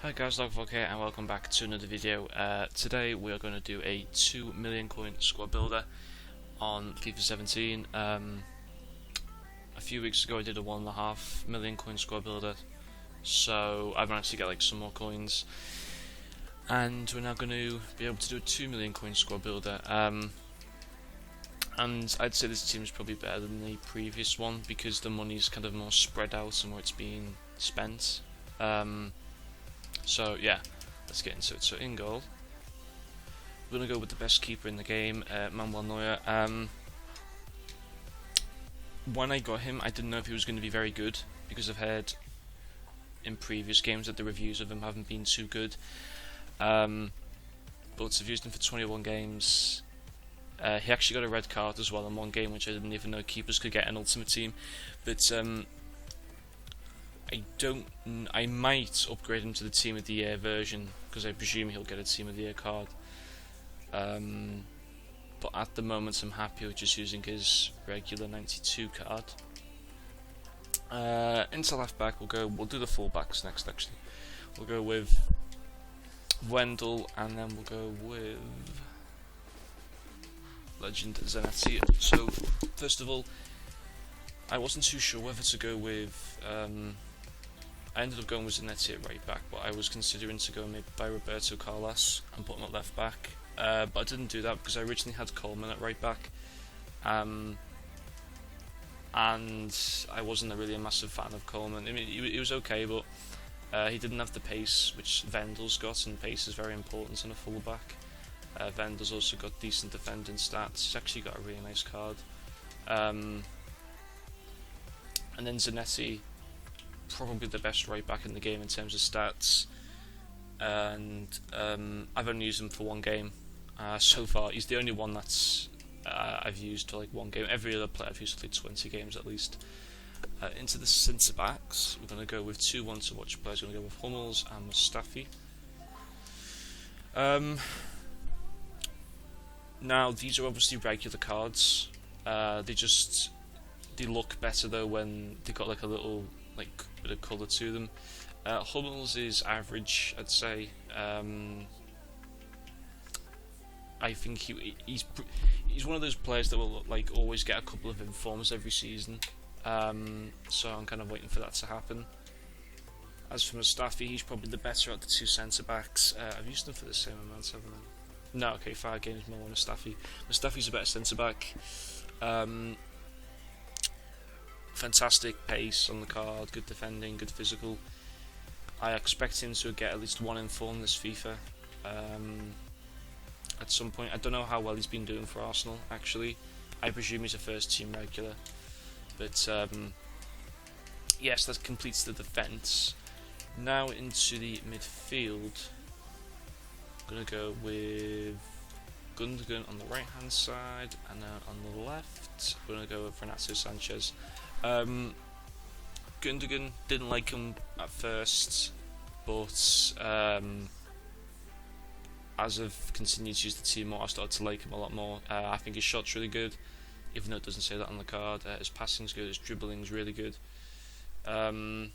Hi guys, Logvlog here and welcome back to another video. Today we are going to do a 2 million coin squad builder on FIFA 17. A few weeks ago I did a 1.5 million coin squad builder, so I've managed to get like some more coins, and we're now going to be able to do a 2 million coin squad builder. And I'd say this team is probably better than the previous one because the money's kind of more spread out and where it's being spent. So yeah, let's get into it. So in goal, we're going to go with the best keeper in the game, Manuel Neuer. When I got him, I didn't know if he was going to be very good because I've heard in previous games that the reviews of him haven't been too good. But I've used him for 21 games. He actually got a red card as well in one game, which I didn't even know keepers could get in Ultimate Team. But I might upgrade him to the Team of the Year version because I presume he'll get a Team of the Year card. But at the moment I'm happy with just using his regular 92 card. Into left back we'll do the full backs next actually. We'll go with Wendell and then we'll go with Legend Zanetti. So first of all, I wasn't too sure whether to go with I ended up going with Zanetti at right back, but I was considering to go maybe by Roberto Carlos and put him at left back. But I didn't do that because I originally had Coleman at right back, and I wasn't really a massive fan of Coleman. I mean, he was okay, but he didn't have the pace which Vendel's got, and pace is very important in a full back. Vendel's also got decent defending stats. He's actually got a really nice card. And then Zanetti, probably the best right back in the game in terms of stats, and I've only used him for one game so far. He's the only one that's I've used for like one game. Every other player I've used for like 20 games at least. Into the centre backs, we're going to go with 2 1-to-watch players. We're going to go with Hummels and Mustafi. Now these are obviously regular cards. They look better though when they got like a little bit of colour to them. Hummels is average, I'd say. I think he's one of those players that will like always get a couple of informs every season. So I'm kind of waiting for that to happen. As for Mustafi, he's probably the better at the 2 centre backs. I've used them for the same amount, haven't I? No, okay, 5 games more on Mustafi. Mustafi's a better centre back. Fantastic pace on the card, good defending, good physical. I expect him to get at least 1 inform this FIFA at some point. I don't know how well he's been doing for Arsenal actually. I presume he's a first team regular. But yes, that completes the defence. Now into the midfield. I'm going to go with Gundogan on the right hand side, and then on the left we're going to go with Renato Sanchez. Gundogan, didn't like him at first, but as I've continued to use the team more, I started to like him a lot more. I think his shot's really good, even though it doesn't say that on the card. His passing's good, his dribbling's really good. Yeah,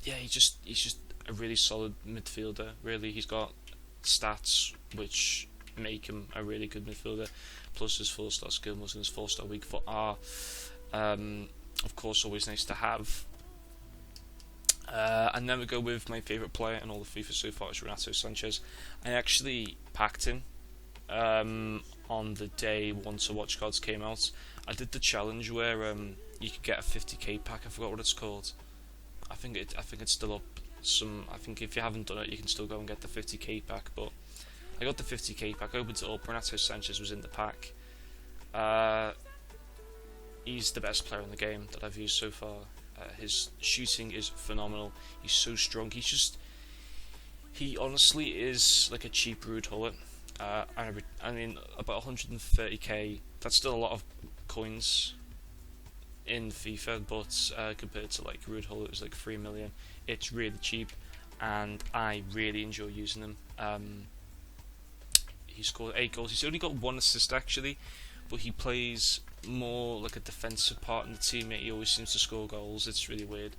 he's just a really solid midfielder. Really, he's got stats which make him a really good midfielder. Plus his 4-star skill moves and his 4-star weak foot are, of course, always nice to have. And then we go with my favourite player in all of FIFA so far, is Renato Sanchez. I actually packed him on the day 1-to-watch cards came out. I did the challenge where you could get a 50k pack. I forgot what it's called. I think it's still up. I think if you haven't done it, you can still go and get the 50k pack. But I got the 50k pack, opened it up. Renato Sanchez was in the pack. He's the best player in the game that I've used so far. His shooting is phenomenal. He's so strong. He honestly is like a cheap Ruud Gullit. I mean, about 130k. That's still a lot of coins in FIFA, but compared to like Ruud Gullit, it was like 3 million. It's really cheap, and I really enjoy using him. He scored 8 goals. He's only got 1 assist actually, but he plays more like a defensive part in the team. He always seems to score goals. It's really weird.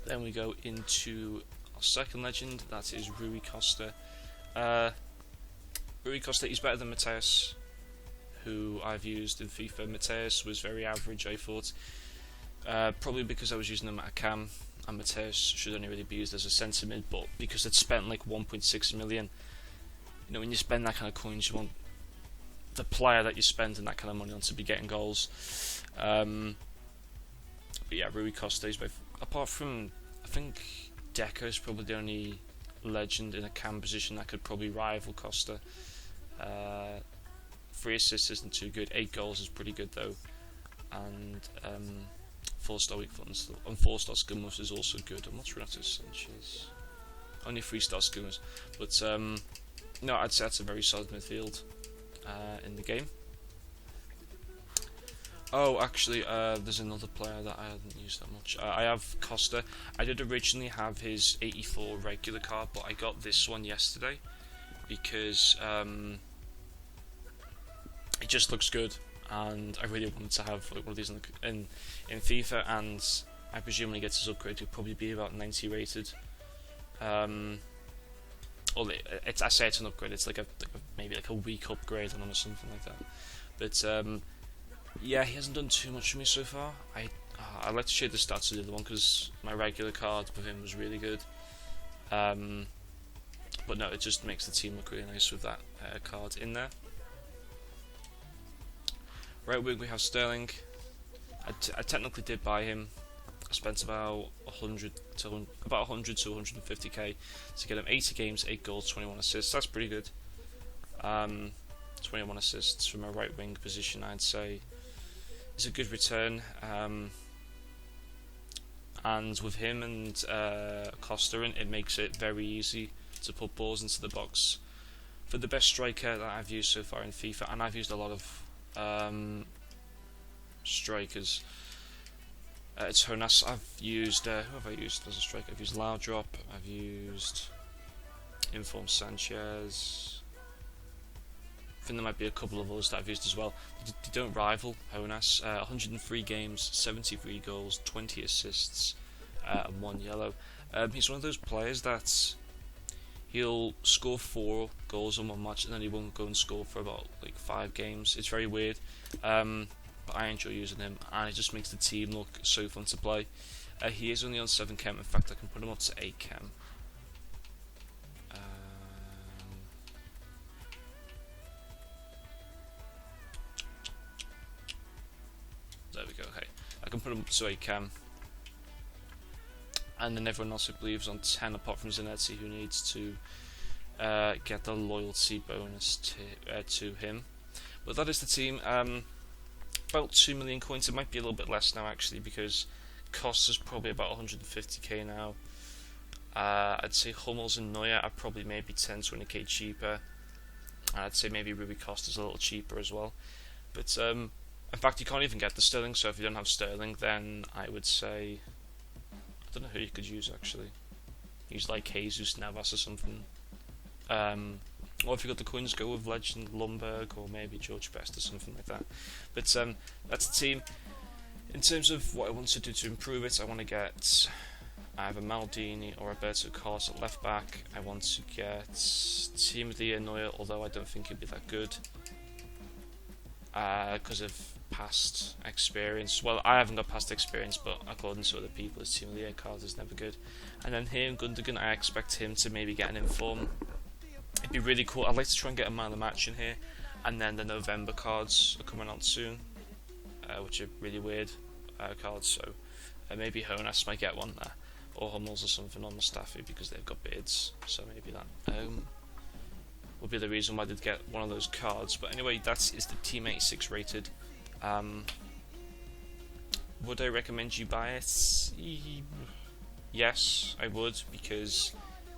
Then we go into our second legend, that is Rui Costa. Rui Costa, he's better than Mateus, who I've used in FIFA. Mateus was very average, I thought. Probably because I was using him at a cam, and Mateus should only really be used as a centre mid, but because it spent like 1.6 million, you know, when you spend that kind of coins, you want the player that you're spending that kind of money on to be getting goals. But yeah, Rui Costa is apart from, I think Deco is probably the only legend in a cam position that could probably rival Costa. 3 assists isn't too good, 8 goals is pretty good though, and 4-star weak foot and 4-star skill moves is also good. I'm not sure that's Sanchez. Only 3-star skill moves, but no, I'd say that's a very solid midfield in the game. Oh, actually, there's another player that I haven't used that much. I have Costa. I did originally have his 84 regular card, but I got this one yesterday because it just looks good, and I really wanted to have like one of these in FIFA, and I presume when he gets his upgrade, he'll probably be about 90 rated. Or I say it's an upgrade. It's like maybe like a weak upgrade on him or something like that. But yeah, he hasn't done too much for me so far. I like to share the stats of the other one because my regular card with him was really good. But no, it just makes the team look really nice with that card in there. Right wing we have Sterling. I technically did buy him. I spent about 100 to 150k to get him 80 games, 8 goals, 21 assists. That's pretty good. 21 assists from a right wing position, I'd say, is a good return. And with him and Costa in, it makes it very easy to put balls into the box. For the best striker that I've used so far in FIFA, and I've used a lot of strikers. It's Jonas. I've used who have I used as a striker? I've used Laudrup. I've used Inform Sanchez. I think there might be a couple of others that I've used as well. They don't rival Jonas. 103 games, 73 goals, 20 assists, and 1 yellow. He's one of those players that he'll score 4 goals in 1 match and then he won't go and score for about like 5 games. It's very weird, but I enjoy using him, and it just makes the team look so fun to play. He is only on 7 chem. In fact, I can put him up to 8 chem. There we go. Okay, I can put him up to 8 chem. And then everyone else, I believe, is on 10, apart from Zanetti, who needs to get the loyalty bonus to him. But that is the team. About 2 million coins. It might be a little bit less now, actually, because Costa's probably about 150k now. I'd say Hummels and Neuer are probably maybe 10-20k cheaper. I'd say maybe Rui Costa's a little cheaper as well. But in fact, you can't even get the Sterling, so if you don't have Sterling, then I would say, I don't know who you could use actually. Use like Jesus Navas or something. Or if you got the coins, go with Legend Lundberg or maybe George Best or something like that. But that's the team. In terms of what I want to do to improve it, I want to get either Maldini or Roberto Carlos at left back. I want to get Team of the Year Neuer, although I don't think he'll be that good because of past experience. Well, I haven't got past experience, but according to other people, his Team of the Year card is never good. And then here in Gundogan, I expect him to maybe get an inform. It'd be really cool. I'd like to try and get a man of the match in here, and then the November cards are coming out soon, which are really weird cards. So maybe Jonas might get one there, or Hummels or something on Mustafi because they've got beards. So maybe that would be the reason why they'd get one of those cards. But anyway, that is the Team 86 rated. Would I recommend you buy it? Yes, I would, because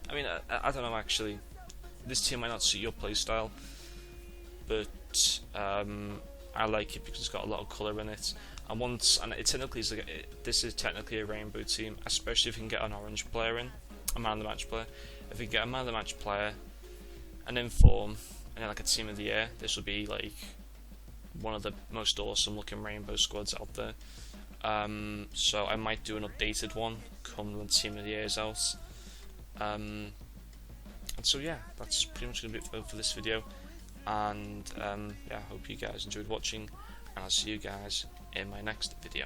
I mean I don't know actually. This team might not suit your playstyle, but I like it because it's got a lot of colour in it. And it technically is this is technically a rainbow team, especially if you can get an orange player in, a man of the match player. If you get a man of the match player, an inform, and then like a Team of the Year, this would be like one of the most awesome looking rainbow squads out there. So I might do an updated one come when Team of the Year is out. And so yeah, that's pretty much going to be it for this video. And yeah, I hope you guys enjoyed watching, and I'll see you guys in my next video.